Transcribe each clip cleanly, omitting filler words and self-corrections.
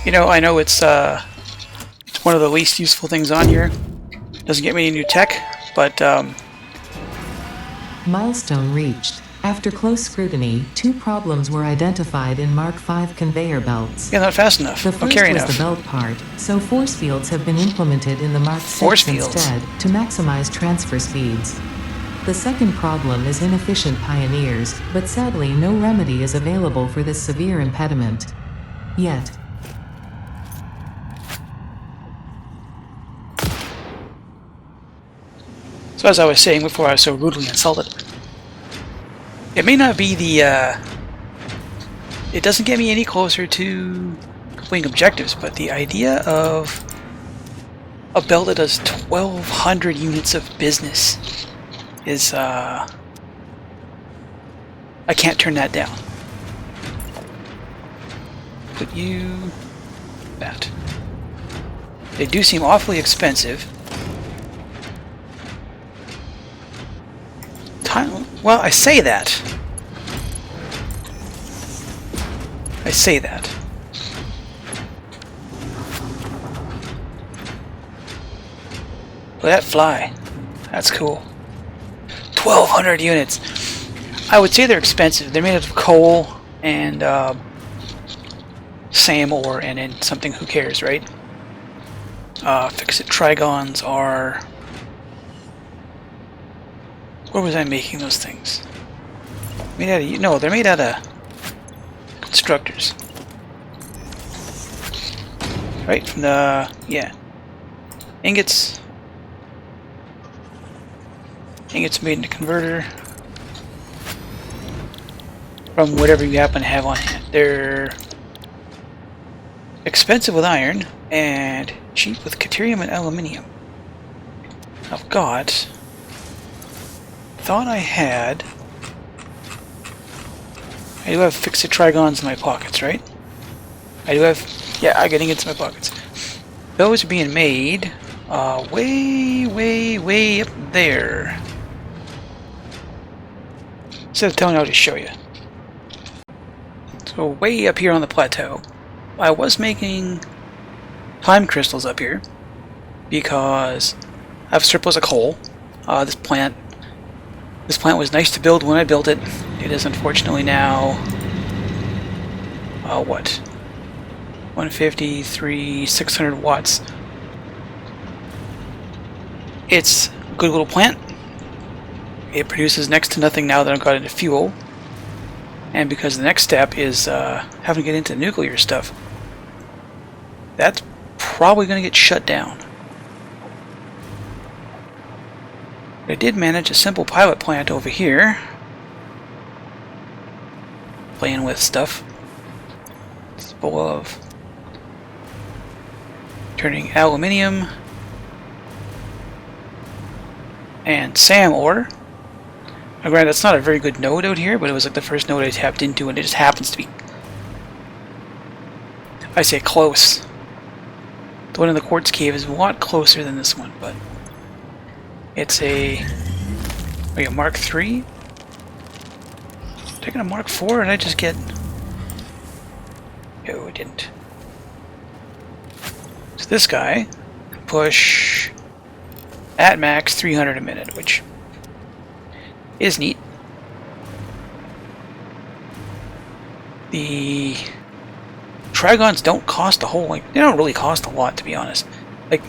You know, I know it's one of the least useful things on here. Doesn't get me any new tech, but Milestone reached. After close scrutiny, 2 problems were identified in Mark V conveyor belts. yeah, not fast enough. The Not first carry was enough. the belt part, so force fields have been implemented in the Mark Force VI fields. instead, to maximize transfer speeds. The second problem is inefficient pioneers, but sadly no remedy is available for this severe impediment. Yet. So as I was saying before I was so rudely insulted, it may not be the, it doesn't get me any closer to completing objectives, but the idea of a belt that does 1,200 units of business is, I can't turn that down. Put you... that. They do seem awfully expensive. Well, I say that. I say that. Look at that fly. That's cool. 1,200 units. I would say they're expensive. They're made out of coal and SAM ore and then something, who cares, right? Fix-it trigons are... Where was I making those things? Made out of... No, they're made out of constructors. Right, from the... yeah. Ingots. Ingots made into converter. From whatever you happen to have on hand. They're expensive with iron and cheap with deuterium and aluminium. I've got... thought I had... I do have fix-it trigons in my pockets, right? I do have... yeah, I got ingots in my pockets. Those are being made way up there. Instead of telling you, I'll just show you. So way up here on the plateau, I was making time crystals up here because I have surplus of coal. This plant was nice to build when I built it. It is unfortunately now, what? 153, 600 watts. It's a good little plant. It produces next to nothing now that I've got into fuel. And because the next step is having to get into nuclear stuff, that's probably going to get shut down. But I did manage a simple pilot plant over here. Playing with stuff. It's full of turning aluminium and SAM ore. Now, granted, that's not a very good node out here, but it was like the first node I tapped into, and it just happens to be, I say, close. The one in the quartz cave is a lot closer than this one, but it's a Mark III. Taking a Mark IV, and I just get... no, I didn't. So this guy can push at max 300 a minute, which is neat. The trigons don't cost a whole, like, they don't really cost a lot, to be honest. Like,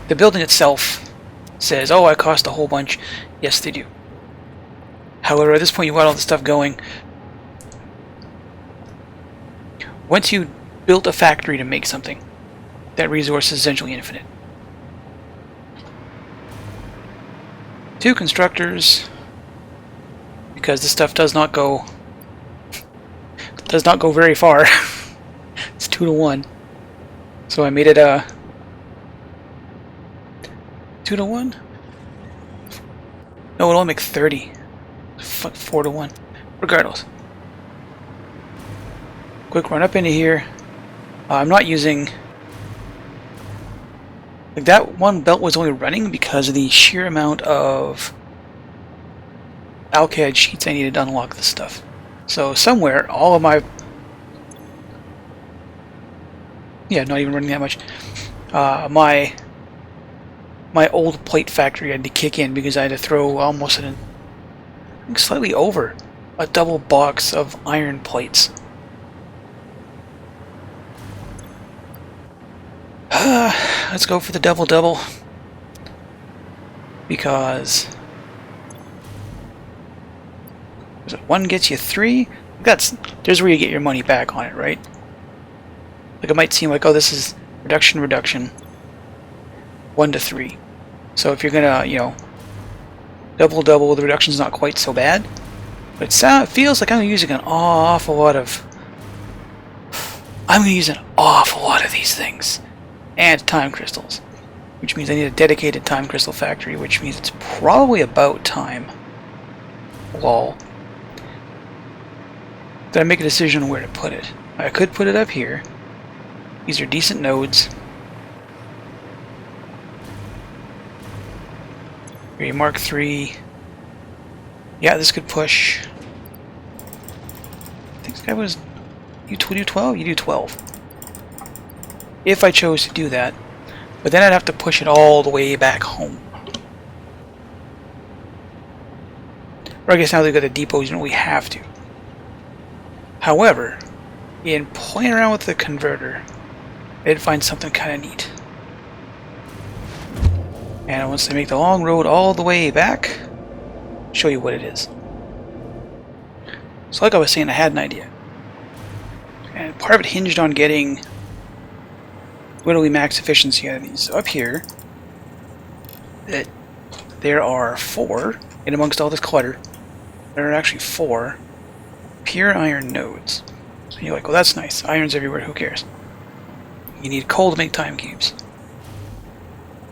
the building itself says, oh, I cost a whole bunch. Yes, they do. However, at this point, you've got all the stuff going. Once you built a factory to make something, that resource is essentially infinite. 2 constructors, because this stuff does not go very far. It's 2 to 1. So I made it 2 to 1? No, it'll only make 30. 4 to 1. Regardless. Quick run up into here. I'm not using... like, that one belt was only running because of the sheer amount of alkyd sheets I needed to unlock this stuff. So somewhere, all of my Yeah, not even running that much. My old plate factory had to kick in because I had to throw almost slightly over a double box of iron plates. Let's go for the double-double. Because one gets you 3. There's where you get your money back on it, right? Like it might seem like, oh, this is reduction, 1 to 3. So if you're gonna, double, the reduction's not quite so bad. But it feels like I'm using an awful lot of. I'm gonna use an awful lot of these things, and time crystals, which means I need a dedicated time crystal factory, which means it's probably about time. Lol. That I make a decision on where to put it. I could put it up here. These are decent nodes. Here, Mark 3. Yeah, this could push. I think this guy was. You do 12? You do 12. If I chose to do that. But then I'd have to push it all the way back home. Or I guess now they've got the depots, you don't really have to. However, in playing around with the converter, I did find something kind of neat. And once I make the long road all the way back, show you what it is. So like I was saying, I had an idea. And part of it hinged on getting literally max efficiency out of these. So up here, there are 4, and amongst all this clutter, there are actually 4 pure iron nodes. So you're like, well, that's nice. Iron's everywhere, who cares? You need coal to make time cubes.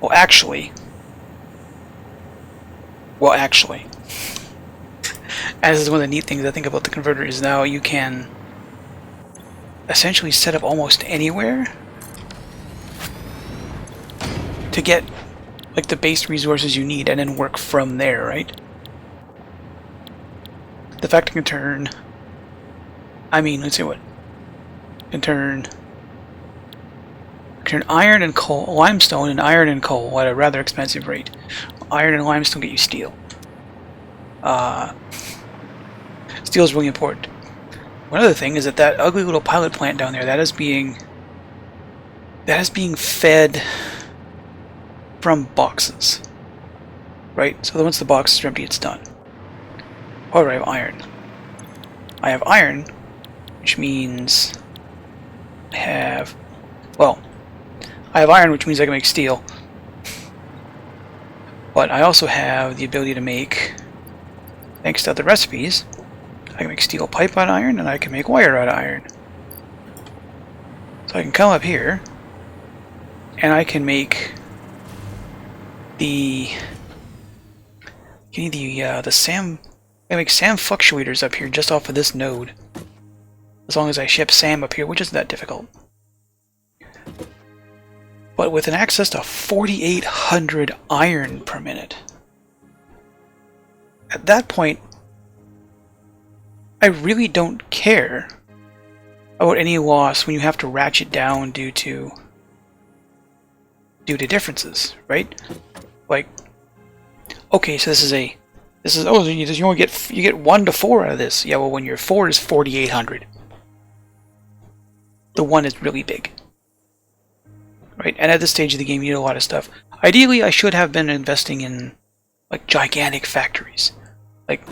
Well, actually, as is one of the neat things I think about the converter is now you can essentially set up almost anywhere to get like the base resources you need and then work from there, right? The fact I can turn, let's see what, can turn iron and coal, limestone and iron and coal at a rather expensive rate. Iron and limestone get you steel. Steel is really important. One other thing is that ugly little pilot plant down there, that is being fed from boxes, right? So once the boxes are empty, it's done. However, I have iron. I have iron, which means I have iron, which means I can make steel. But I also have the ability to make, thanks to other recipes, I can make steel pipe out of iron, and I can make wire out of iron. So I can come up here, and I can make the SAM. I make SAM fluctuators up here just off of this node. As long as I ship SAM up here, which isn't that difficult. But with an access to 4,800 iron per minute, at that point, I really don't care about any loss when you have to ratchet down due to differences, right? Like, okay, so you only get 1 to 4 out of this. Yeah, well, when your 4 is 4,800, the 1 is really big. Right, and at this stage of the game, you need a lot of stuff. Ideally, I should have been investing in like gigantic factories, like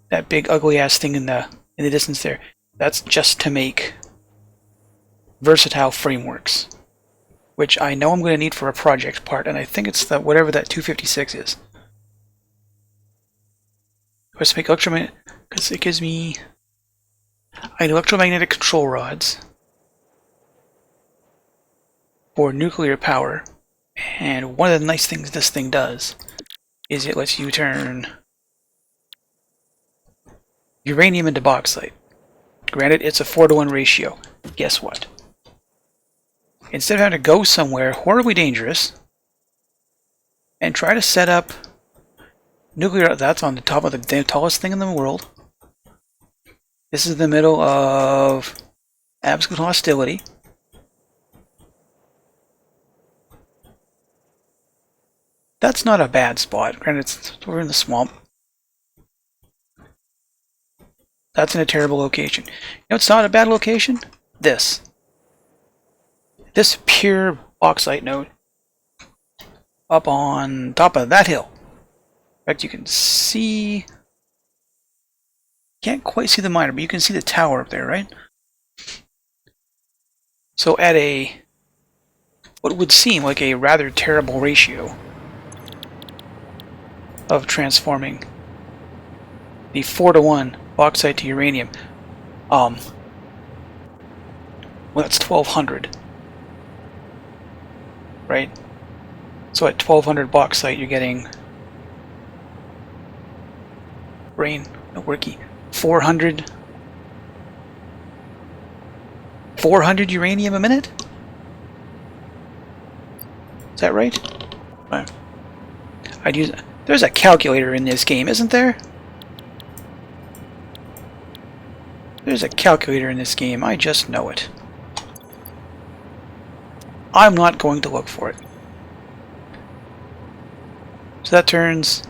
that big ugly ass thing in the distance there. That's just to make versatile frameworks, which I know I'm going to need for a project part, and I think it's whatever that 256 is. Let's make electromagnetic, because it gives me electromagnetic control rods for nuclear power, and one of the nice things this thing does is it lets you turn uranium into bauxite. Granted, it's a 4-to-1 ratio. Guess what? Instead of having to go somewhere horribly dangerous and try to set up nuclear, that's on the top of the tallest thing in the world. This is the middle of absolute hostility. That's not a bad spot. Granted, we're in the swamp. That's in a terrible location. You know, it's not a bad location. This pure bauxite node up on top of that hill. In fact, you can see. Can't quite see the miner, but you can see the tower up there, right? So at a what would seem like a rather terrible ratio of transforming the 4-to-1 bauxite to uranium, well, that's 1200, right? So at 1200 bauxite, you're getting brain, no worky, 400 uranium a minute? Is that right? I'd use. There's a calculator in this game, isn't there? There's a calculator in this game. I just know it. I'm not going to look for it. So that turns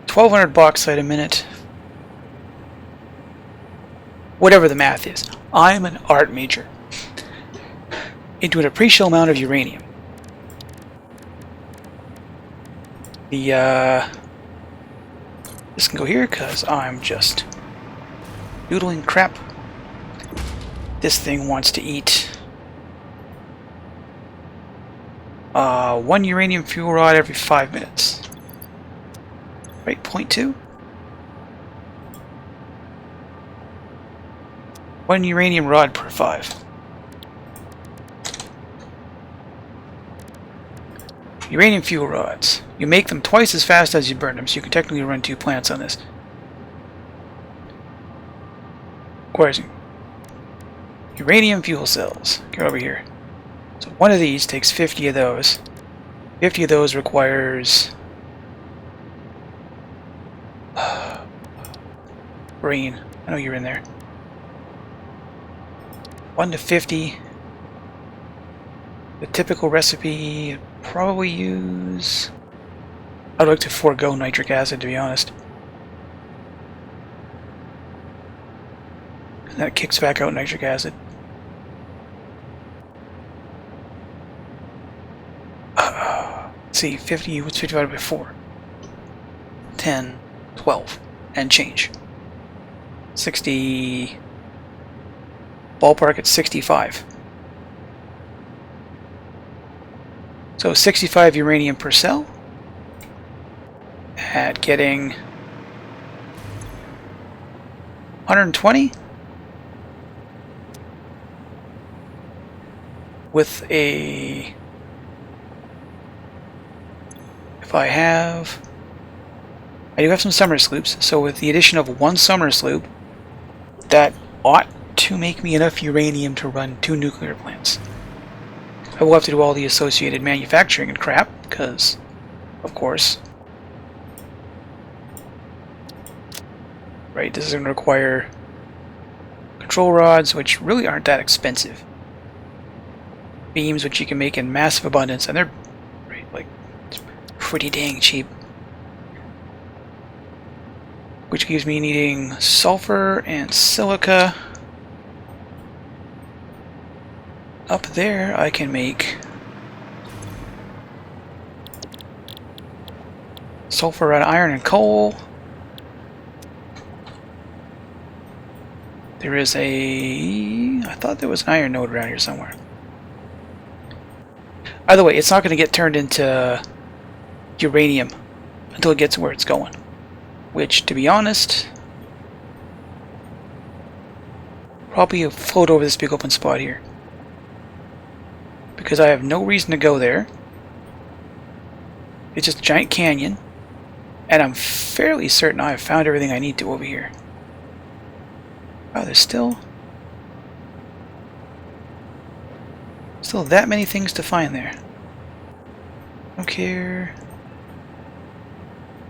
1200 bauxite a minute. Whatever the math is. I'm an art major. Into an appreciable amount of uranium. This can go here because I'm just doodling crap. This thing wants to eat 1 uranium fuel rod every 5 minutes. Right, 0.2? 1 uranium rod per 5. Uranium fuel rods. You make them twice as fast as you burn them, so you can technically run 2 plants on this. Requires uranium fuel cells. Get over here. So one of these takes 50 of those. 50 of those requires brain. I know you're in there. 1 to 50. The typical recipe probably use. I'd like to forego nitric acid, to be honest. And that kicks back out nitric acid. Let's see, 50, what's 50 divided by 4? 10, 12, and change. 60, ballpark at 65. So 65 uranium per cell at getting 120 with a, if I do have some summer sloops, so with the addition of 1 summer sloop, that ought to make me enough uranium to run 2 nuclear plants. I will have to do all the associated manufacturing and crap, because, of course. Right, this is going to require control rods, which really aren't that expensive. Beams, which you can make in massive abundance, and they're like pretty dang cheap. Which gives me needing sulfur and silica. Up there, I can make sulfur out of iron and coal. There is I thought there was an iron node around here somewhere. Either way, it's not going to get turned into uranium until it gets where it's going. Which, to be honest, probably float over this big open spot here. Because I have no reason to go there. It's just a giant canyon. And I'm fairly certain I have found everything I need to over here. Wow, there's still that many things to find there. I don't care.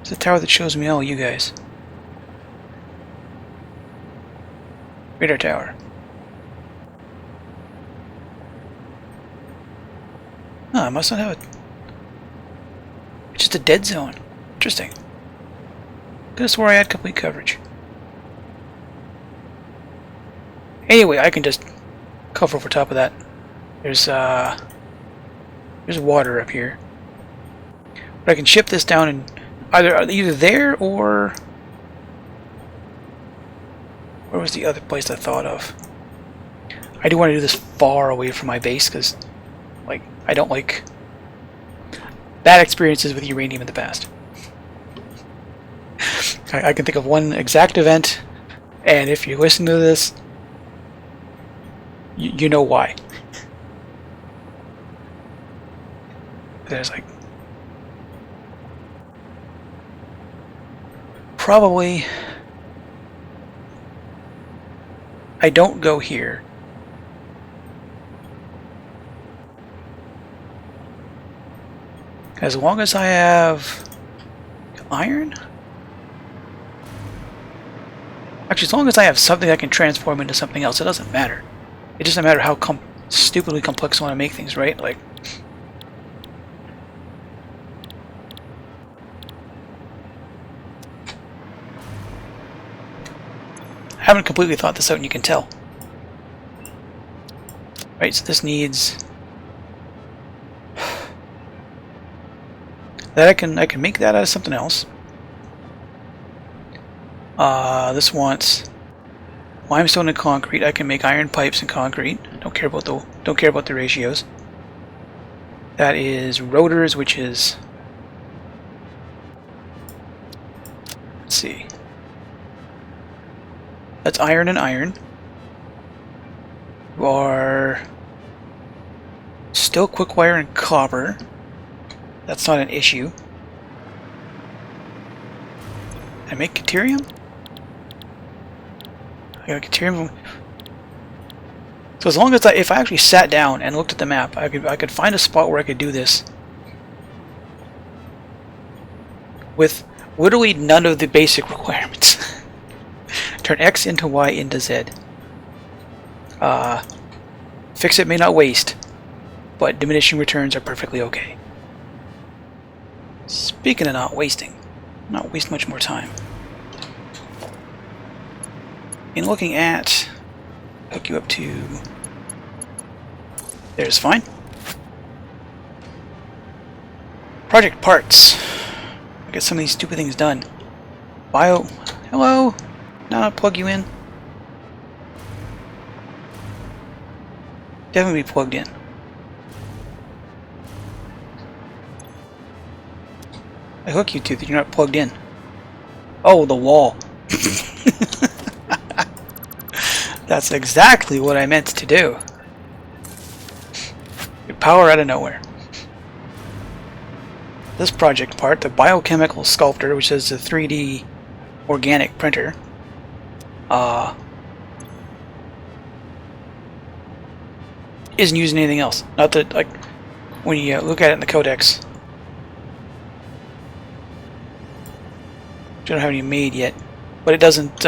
It's a tower that shows me all you guys. Radar tower. Oh, I must not have it. It's just a dead zone. Interesting. Could have swore I had complete coverage. Anyway, I can just cover over top of that. There's water up here. But I can ship this down and either there or where was the other place I thought of? I do want to do this far away from my base because, like, I don't like bad experiences with uranium in the past. I can think of one exact event, and if you listen to this, you know why. There's like probably I don't go here. As long as I have iron? Actually, as long as I have something that can transform into something else, it doesn't matter. It doesn't matter how stupidly complex I want to make things, right? Like, I haven't completely thought this out, and you can tell. Right, so this needs that I can make that out of something else. This wants limestone and concrete. I can make iron pipes and concrete. Don't care about the ratios. That is rotors, which is, let's see. That's iron and iron. You are still quick wire and copper. That's not an issue. I make deuterium? I got deuterium. So as long as if I actually sat down and looked at the map, I could find a spot where I could do this with literally none of the basic requirements. Turn X into Y into Z. Fix it may not waste, but diminishing returns are perfectly okay. Speaking of not wasting, not waste much more time. In looking at, hook you up to, there's fine. Project parts. I get some of these stupid things done. Bio, hello. Now I'll plug you in. Definitely be plugged in. I hook you to that you're not plugged in. Oh, the wall. That's exactly what I meant to do. Your power out of nowhere. This project part, the biochemical sculptor, which is a 3D organic printer, isn't using anything else. Not that, like, when you look at it in the codex, don't have any made yet, but it doesn't.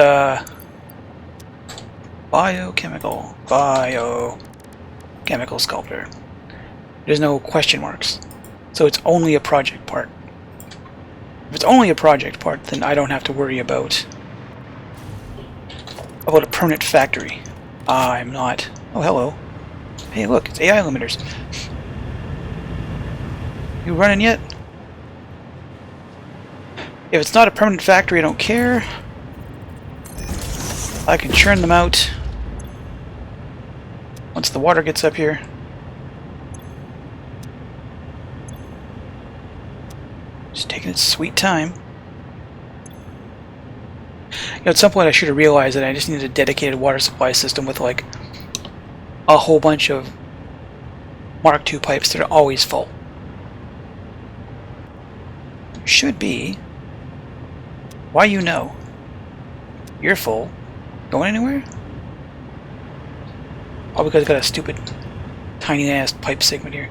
Biochemical sculptor. There's no question marks, so it's only a project part. If it's only a project part, then I don't have to worry about a permanent factory. I'm not. Oh, hello. Hey, look, it's AI limiters. You running yet? If it's not a permanent factory, I don't care. I can churn them out once the water gets up here. Just taking its sweet time. You know, at some point I should have realized that I just needed a dedicated water supply system with like a whole bunch of Mark II pipes that are always full. Should be. Why, you know? You're full. Going anywhere? All because I got a stupid tiny ass pipe segment here.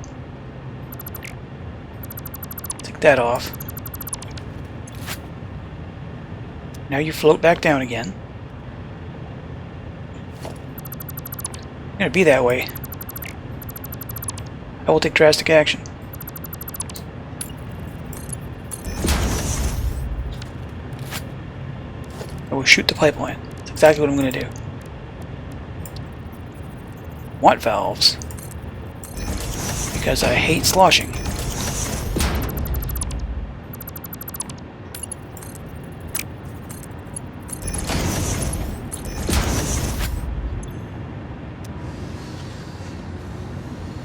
Take that off. Now you float back down again. You're gonna be that way. I will take drastic action. I will shoot the pipeline. That's exactly what I'm going to do. Want valves. Because I hate sloshing.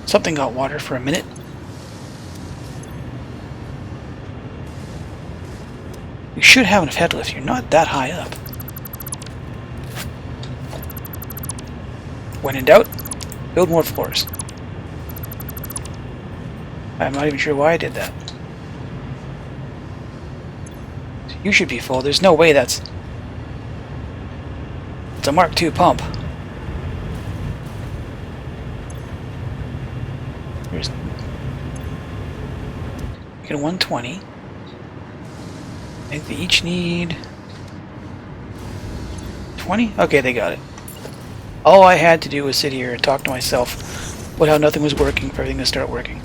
Something got water for a minute. You should have enough head lift. You're not that high up. When in doubt, build more floors. I'm not even sure why I did that. You should be full. There's no way that's... It's a Mark II pump. Here's... Get a 120. I think they each need... 20? Okay, they got it. All I had to do was sit here and talk to myself about how nothing was working for everything to start working.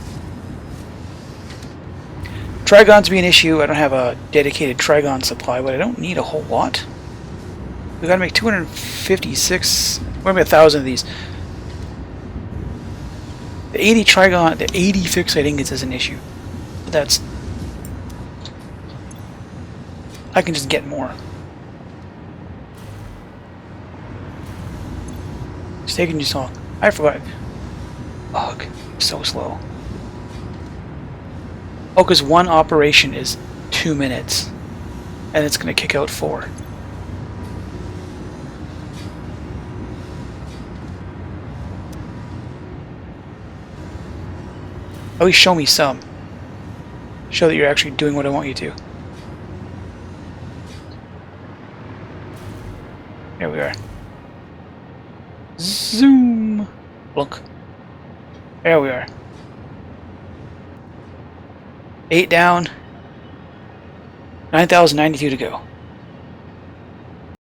Trigons be an issue. I don't have a dedicated Trigon supply, but I don't need a whole lot. We gotta make 256... We're gonna make 1,000 of these. The 80 Trigon... The 80 fixate ingots is an issue. But that's... I can just get more. It's taking you so long. I forgot. Ugh, so slow. Oh, because one operation is 2 minutes. And it's going to kick out 4. At least show me some. Show that you're actually doing what I want you to. There we are. Zoom! Look. There we are. 8 down. 9,092 to go.